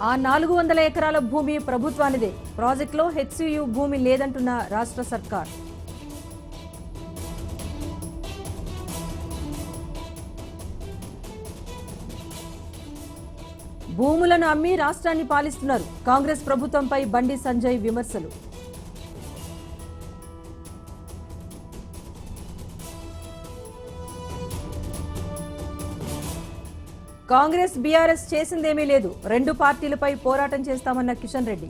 ఆ 400 ఎకరాల భూమి ప్రభుత్వానిదే. ప్రాజెక్టులో హెచ్సియు భూమి లేదంటున్న రాష్ట్ర సర్కార్. భూములను అమ్మి రాష్ట్రాన్ని పాలిస్తున్నారు. కాంగ్రెస్ ప్రభుత్వంపై బండి సంజయ్ విమర్శలు. కాంగ్రెస్ బీఆర్ఎస్ చేసిందేమీ లేదు. రెండు పార్టీలపై పోరాటం చేస్తామన్న కిషన్ రెడ్డి.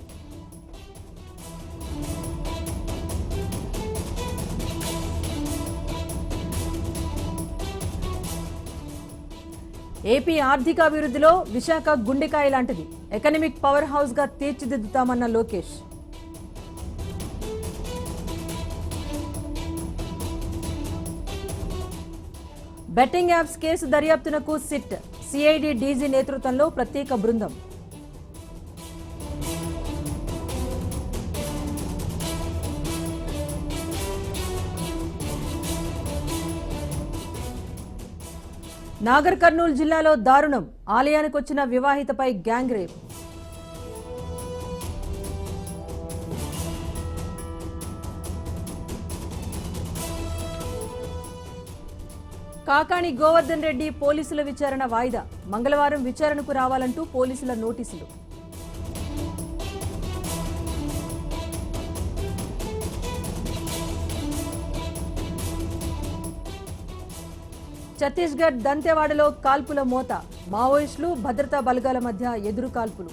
ఏపీ ఆర్థికాభివృద్ధిలో విశాఖ గుండెకాయ లాంటిది. ఎకనామిక్ పవర్ హౌస్ గా తీర్చిదిద్దుతామన్న లోకేష్. బెట్టింగ్ యాప్స్ కేసు దర్యాప్తునకు సిట్. సిఐడి డీజీ నేతృత్వంలో ప్రత్యేక బృందం. నాగర్ కర్నూలు జిల్లాలో దారుణం. ఆలయానికి వచ్చిన వివాహితపై గ్యాంగ్ రేప్. కాకాణి గోవర్ధన్ రెడ్డి పోలీసుల విచారణ వాయిదా. మంగళవారం విచారణకు రావాలంటూ పోలీసుల నోటీసులు. ఛత్తీస్గఢ్ దంతెవాడలో కాల్పుల మోత. మావోయిస్టులు భద్రతా బలగాల మధ్య ఎదురు కాల్పులు.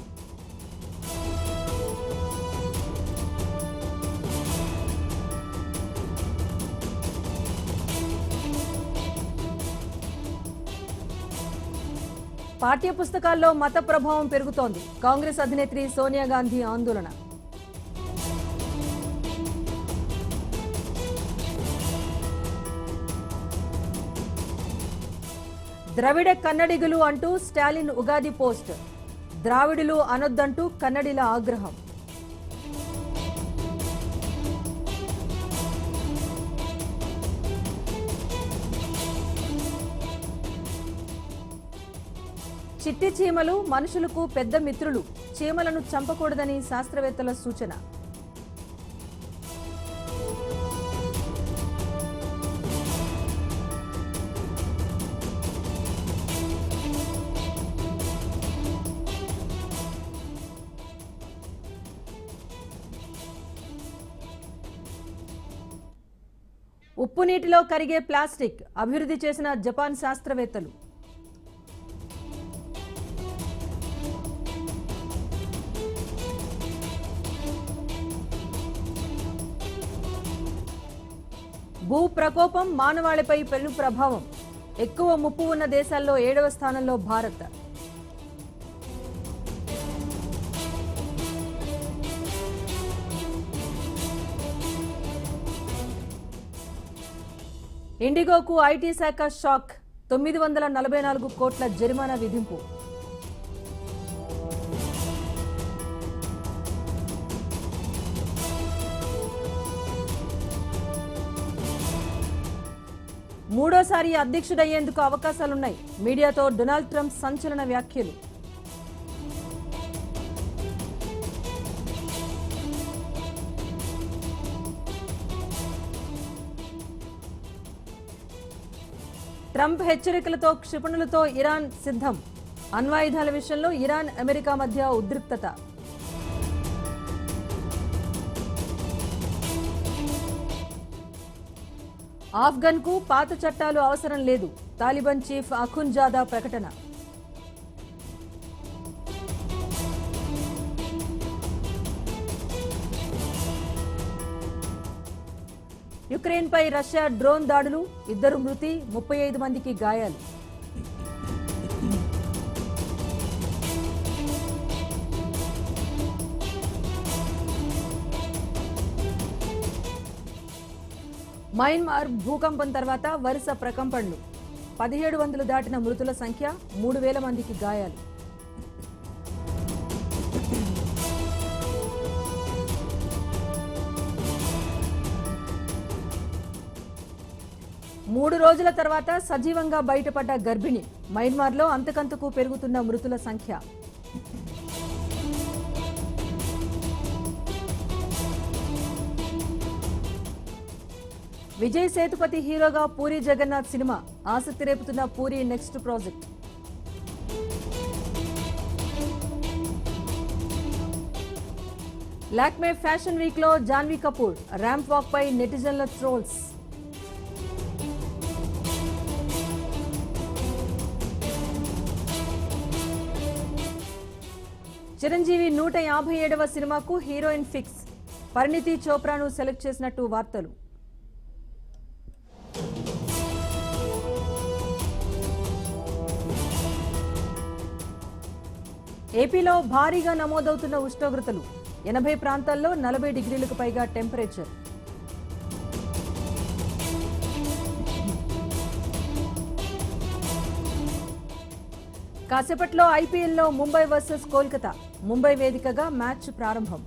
పాఠ్య పుస్తకాల్లో మత ప్రభావం పెరుగుతోంది. కాంగ్రెస్ అధినేత్రి సోనియా గాంధీ ఆందోళన. ద్రవిడ కన్నడిగులు అంటూ స్టాలిన్ ఉగాది పోస్ట్. ద్రావిడులు అనొద్దంటూ కన్నడిల ఆగ్రహం. చిట్టి చీమలు మనుషులకు పెద్ద మిత్రులు. చీమలను చంపకూడదని శాస్త్రవేత్తల సూచన. ఉప్పు నీటిలో కరిగే ప్లాస్టిక్ అభివృద్ధి చేసిన జపాన్ శాస్త్రవేత్తలు. భూ ప్రకోపం మానవాళిపై పెను ప్రభావం. ఎక్కువ ముప్పు ఉన్న దేశాల్లో 7వ స్థానంలో భారత్. ఇండిగోకు ఐటీ శాఖ షాక్. 944 కోట్ల జరిమానా విధింపు. మూడోసారి అధ్యక్షుడయ్యేందుకు అవకాశాలున్నాయి. మీడియాతో డొనాల్డ్ ట్రంప్ సంచలన వ్యాఖ్యలు. ట్రంప్ హెచ్చరికలతో క్షిపణులతో ఇరాన్ సిద్ధం. అణ్వాయుధాల విషయంలో ఇరాన్ అమెరికా మధ్య ఉద్రిక్తత. ఆఫ్ఘన్ కు పాత చట్టాలు అవసరం లేదు. తాలిబాన్ చీఫ్ అఖుంజాదా ప్రకటన. యుక్రెయిన్పై రష్యా డ్రోన్ దాడులు. 2 మృతి, 35 మందికి గాయాలు. మయన్మార్ భూకంపం తర్వాత వరుస ప్రకంపనలు. 1700 దాటిన మృతుల సంఖ్య, 3000 మందికి గాయాలు. మూడు రోజుల తర్వాత సజీవంగా బయటపడ్డ గర్భిణి. మయన్మార్లో అంతకంతకు పెరుగుతున్న మృతుల సంఖ్య. విజయ్ సేతుపతి హీరోగా పూరి జగన్నాథ్ సినిమా ఆసక్తి రేపుతున్న Puri next project. Lakme fashion week లో జాన్వీ కపూర్ ర్యాంప్ వాక్ పై నెటిజన్ల ట్రోల్స్. చిరంజీవి 157వ సినిమాకు హీరోయిన్ ఫిక్స్. పరిణితి చోప్రాను సెలెక్ట్ చేసినట్టు వార్తలు. ఏపీలో భారీగా నమోదవుతున్న ఉష్ణోగ్రతలు. 80 ప్రాంతాల్లో 40 డిగ్రీలకు పైగా టెంపరేచర్. కాసేపట్లో ఐపీఎల్లో ముంబై వర్సెస్ కోల్కతా. ముంబై వేదికగా మ్యాచ్ ప్రారంభం.